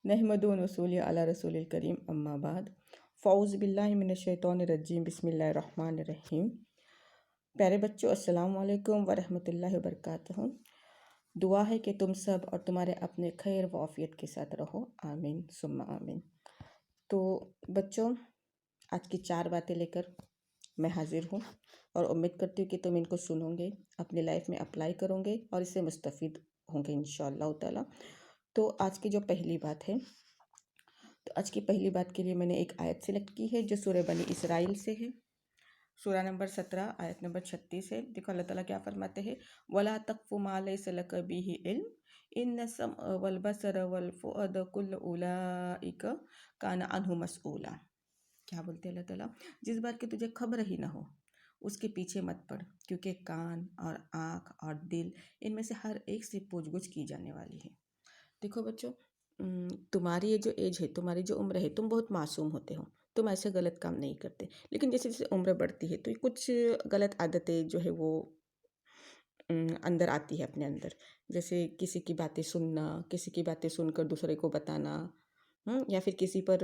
नहमदु व नसल्ली अला रसूलिल करीम अम्मा बाद फ़ौज़ बिल्लाहि मिनश शैतानिर रजीम बिस्मिल्लाहिर रहमानिर रहीम। प्यारे बच्चों, अस्सलाम वालेकुम व रहमतुल्लाहि व बरकातुहू। दुआ है कि तुम सब और तुम्हारे अपने खैर व आफियत के साथ रहो, आमीन सुम्मा आमीन। तो बच्चों, आज की 4 बातें लेकर मैं हाजिर हूँ और उम्मीद करती हूँ कि तुम इनको सुनोगे, अपनी लाइफ में अप्लाई करोगे और इससे मुस्तफ़ीद होंगे इंशाअल्लाह ताला। तो आज की जो पहली बात है, तो आज की पहली बात के लिए मैंने एक आयत सेलेक्ट की है जो सूरह बनी इसराइल से है। सूरा नंबर 17 आयत नंबर 36 है। देखो अल्लाह ताला क्या फरमाते हैं, वला तक़फ़ु मा लैसा लक बिही इल्म इन्न समअ वल बसर वल फुअद कुल्लु उलाइका काना अन्हु मसऊला। क्या बोलते हैं अल्लाह ताला, जिस बात की तुझे खबर ही ना हो उसके पीछे मत पड़, क्योंकि कान और आँख और दिल इनमें से हर एक से पूछगछ की जाने वाली है। देखो बच्चों, तुम्हारी ये जो एज है, तुम्हारी जो उम्र है, तुम बहुत मासूम होते हो, तुम ऐसे गलत काम नहीं करते। लेकिन जैसे जैसे उम्र बढ़ती है तो ये कुछ गलत आदतें जो है वो अंदर आती है अपने अंदर। जैसे किसी की बातें सुनना, किसी की बातें सुनकर दूसरे को बताना, या फिर किसी पर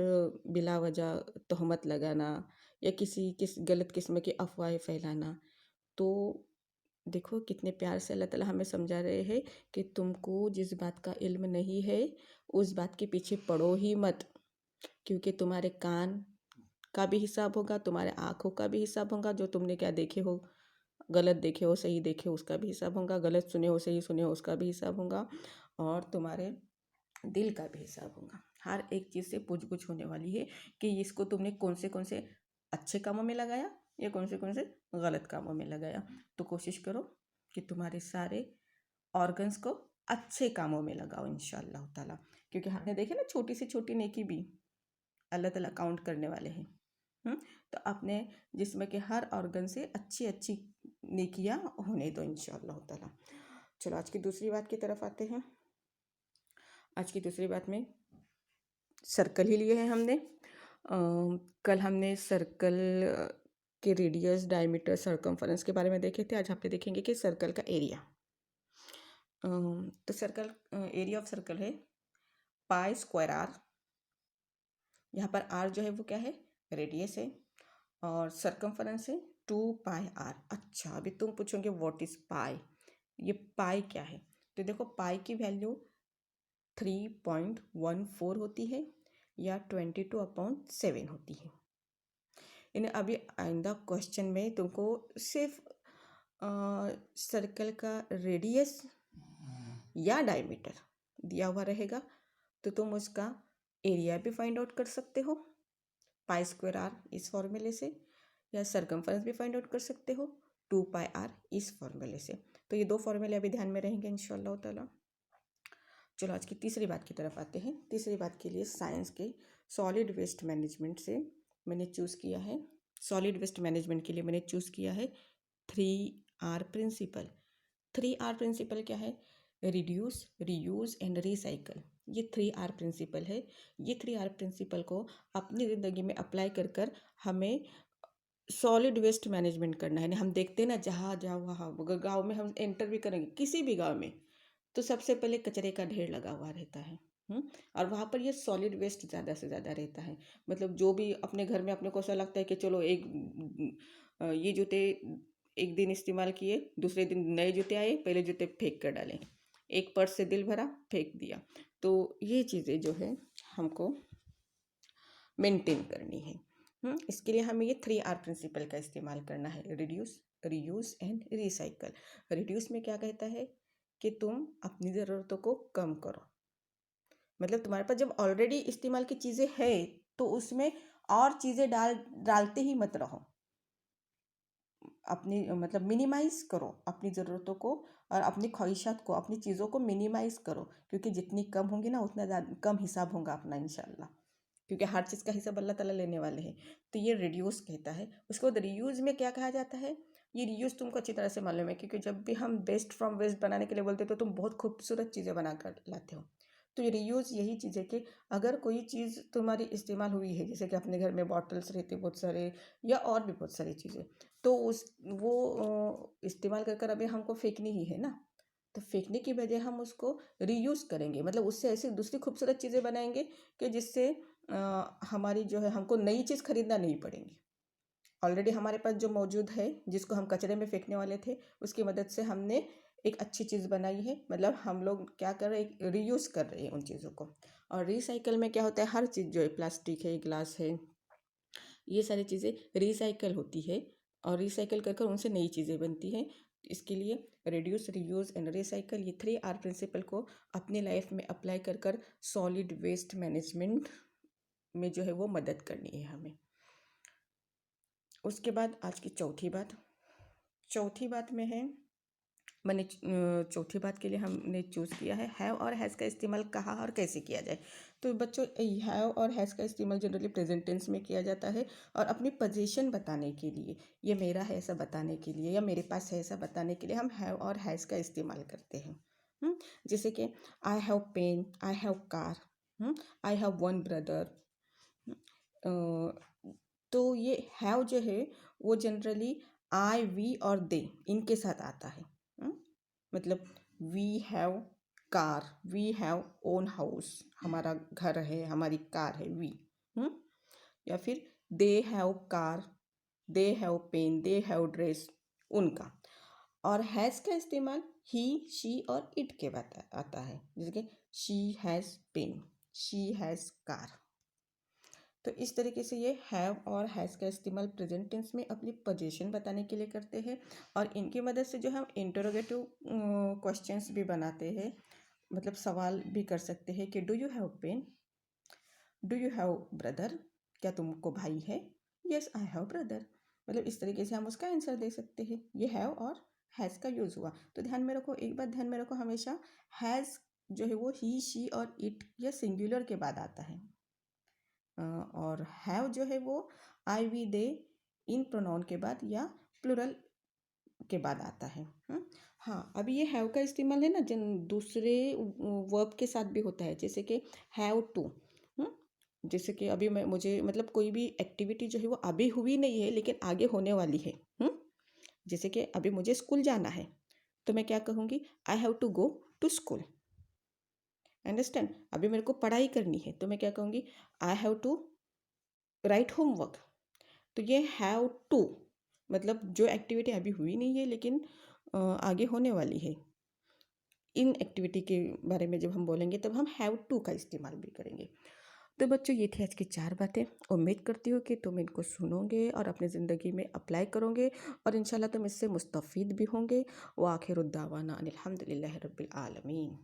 बिला वजह तोहमत लगाना, या किस गलत किस्म की अफवाहें फैलाना। तो देखो कितने प्यार से अल्लाह ताला हमें समझा रहे हैं कि तुमको जिस बात का इल्म नहीं है उस बात के पीछे पड़ो ही मत, क्योंकि तुम्हारे कान का भी हिसाब होगा, तुम्हारे आँखों का भी हिसाब होगा, जो तुमने क्या देखे हो, गलत देखे हो सही देखे हो उसका भी हिसाब होगा, गलत सुने हो सही सुने हो उसका भी हिसाब होगा, और तुम्हारे दिल का भी हिसाब होगा। हर एक चीज़ से पूछगछ होने वाली है कि इसको तुमने कौन से अच्छे कामों में लगाया या कौन से गलत कामों में लगाया। तो कोशिश करो कि तुम्हारे सारे ऑर्गन्स को अच्छे कामों में लगाओ इंशाअल्लाह ताला, क्योंकि हमने देखे ना छोटी से छोटी नेकी भी अल्लाह ताला काउंट करने वाले हैं। तो अपने जिस्म के हर ऑर्गन से अच्छी अच्छी नेकियां होने दो इंशाअल्लाह ताला। चलो आज की दूसरी बात की तरफ आते हैं। आज की दूसरी बात में सर्कल ही लिए हैं हमने। कल हमने सर्कल के रेडियस, डायमीटर, सर्कमफरेंस के बारे में देखे थे। आज हम देखेंगे कि सर्कल का एरिया। तो सर्कल, एरिया ऑफ सर्कल है पाई स्क्वायर आर। यहाँ पर आर जो है वो क्या है, रेडियस है, और सर्कमफरेंस है 2 पाई आर। अच्छा, अभी तुम पूछोगे व्हाट इज पाई, ये पाई क्या है। तो देखो पाई की वैल्यू 3.14 होती है या 22/7 होती है। इन्हें अभी आइंदा क्वेश्चन में तुमको सिर्फ सर्कल का रेडियस या डायमीटर दिया हुआ रहेगा, तो तुम उसका एरिया भी फाइंड आउट कर सकते हो पाई स्क्वायर आर इस फॉर्मूले से, या सर्कमफरेंस भी फाइंड आउट कर सकते हो 2 पाई आर इस फॉर्मूले से। तो ये 2 फॉर्मूले अभी ध्यान में रहेंगे इंशाअल्लाह ताला। चलो आज की तीसरी बात की तरफ आते हैं। तीसरी बात के लिए साइंस के सॉलिड वेस्ट मैनेजमेंट से मैंने चूज़ किया है, सॉलिड वेस्ट मैनेजमेंट के लिए मैंने चूज़ किया है 3R प्रिंसिपल। 3R प्रिंसिपल क्या है, रिड्यूस, रीयूज़ एंड रिसाइकल। ये 3R प्रिंसिपल है। ये 3R प्रिंसिपल को अपनी ज़िंदगी में अप्लाई कर कर हमें सॉलिड वेस्ट मैनेजमेंट करना है। हम देखते हैं ना, जहाँ जाओ वहाँ, गाँव में हम एंटर भी करेंगे किसी भी गाँव में, तो सबसे पहले कचरे का ढेर लगा हुआ रहता है। और वहाँ पर ये सॉलिड वेस्ट ज़्यादा से ज़्यादा रहता है। मतलब जो भी अपने घर में अपने को ऐसा लगता है कि चलो ये जूते एक दिन इस्तेमाल किए, दूसरे दिन नए जूते आए, पहले जूते फेंक कर डालें, एक पर्स से दिल भरा फेंक दिया। तो ये चीज़ें जो है हमको मेंटेन करनी है। इसके लिए हमें ये 3R प्रिंसिपल का इस्तेमाल करना है, reduce, reuse and recycle. Reduce में क्या कहता है कि तुम अपनी ज़रूरतों को कम करो। मतलब तुम्हारे पास जब ऑलरेडी इस्तेमाल की चीज़ें है तो उसमें और चीज़ें डालते ही मत रहो। अपनी मतलब मिनिमाइज़ करो अपनी ज़रूरतों को और अपनी ख्वाहिशात को, अपनी चीज़ों को मिनिमाइज़ करो, क्योंकि जितनी कम होंगी ना उतना ज़्यादा कम हिसाब होगा अपना इंशाल्लाह, क्योंकि हर चीज़ का हिसाब अल्लाह ताला लेने वाले हैं। तो ये रिड्यूस कहता है। उसके बाद रीयूज़ में क्या कहा जाता है, ये रीयूज़ तुमको अच्छी तरह से मालूम है, क्योंकि जब भी हम बेस्ट फ्रॉम वेस्ट बनाने के लिए बोलते तो तुम बहुत खूबसूरत चीज़ें बना कर लाते हो। तो ये रीयूज़ यही चीज़ है कि अगर कोई चीज़ तुम्हारी इस्तेमाल हुई है, जैसे कि अपने घर में बॉटल्स रहते बहुत सारे या और भी बहुत सारी चीज़ें, तो वो इस्तेमाल कर कर अभी हमको फेंकनी ही है ना। तो फेंकने की बजाय हम उसको रीयूज़ करेंगे, मतलब उससे ऐसी दूसरी खूबसूरत चीज़ें बनाएंगे कि जिससे हमारी जो है हमको नई चीज़ खरीदना नहीं पड़ेगी। ऑलरेडी हमारे पास जो मौजूद है जिसको हम कचरे में फेंकने वाले थे उसकी मदद से हमने एक अच्छी चीज़ बनाई है, मतलब हम लोग क्या कर रहे हैं, रीयूज़ कर रहे हैं उन चीज़ों को। और रिसाइकल में क्या होता है, हर चीज़ जो है प्लास्टिक है, ग्लास है, ये सारी चीज़ें रिसाइकल होती है और रिसाइकल कर कर उनसे नई चीज़ें बनती हैं। इसके लिए रिड्यूस, रीयूज़ एंड रिसाइकल, ये 3R प्रिंसिपल को अपनी लाइफ में अप्लाई कर कर सॉलिड वेस्ट मैनेजमेंट में जो है वो मदद करनी है हमें। उसके बाद आज की चौथी बात में है, मैंने चौथी बात के लिए हमने चूज़ किया है हैव और हैज़ का इस्तेमाल कहाँ और कैसे किया जाए। तो बच्चों, हैव और हैज़ का इस्तेमाल जनरली प्रेजेंट टेंस में किया जाता है और अपनी पोजीशन बताने के लिए, ये मेरा है ऐसा बताने के लिए या मेरे पास है ऐसा बताने के लिए हम हैव और हैज़ का इस्तेमाल करते हैं। जैसे कि I have pen, I have car, I have one brother. तो ये हैव जो है वो जनरली आई, वी और दे इनके साथ आता है। मतलब we have car, we have own house, हमारा घर है, हमारी कार है, वी। या फिर they have car, they have pen, they have dress, उनका। और हैज़ का इस्तेमाल ही, शी और इट के बाद आता है, जैसे कि she has pen, she has car. तो इस तरीके से ये हैव और हैज़ का इस्तेमाल प्रेजेंट टेंस में अपनी पोजीशन बताने के लिए करते हैं और इनकी मदद से जो हम इंटरोगेटिव क्वेश्चंस भी बनाते हैं, मतलब सवाल भी कर सकते हैं कि do you have pen, do you have brother, क्या तुमको भाई है, यस आई हैव ब्रदर। मतलब इस तरीके से हम उसका आंसर दे सकते हैं। ये हैव और हैज़ का यूज़ हुआ। तो ध्यान में रखो, एक बात ध्यान में रखो, हमेशा हैज़ जो है वो ही, शी और इट या सिंगुलर के बाद आता है और हैव जो है वो आई, वी, दे इन प्रोनाउन के बाद या प्लुरल के बाद आता है। हाँ, अभी ये हैव का इस्तेमाल है ना जिन दूसरे वर्ब के साथ भी होता है, जैसे कि हैव टू। जैसे कि अभी मुझे मतलब कोई भी एक्टिविटी जो है वो अभी हुई नहीं है लेकिन आगे होने वाली है। जैसे कि अभी मुझे स्कूल जाना है तो मैं क्या कहूँगी, I have to go to school. Understand. अभी मेरे को पढ़ाई करनी है तो मैं क्या कहूँगी, I have to write homework. तो ये हैव टू मतलब जो एक्टिविटी अभी हुई नहीं है लेकिन आगे होने वाली है, इन एक्टिविटी के बारे में जब हम बोलेंगे तब हम हैव टू का इस्तेमाल भी करेंगे। तो बच्चों, ये थी आज की 4 बातें। उम्मीद करती हूँ कि तुम इनको सुनोगे और अपनी ज़िंदगी में अप्लाई करोगे और इंशाल्लाह तुम इससे मुस्तफ़ीद भी होंगे। व आखिरुद्दावाना अनिल हम्दुलिल्लाहि रब्बिल आलमीन।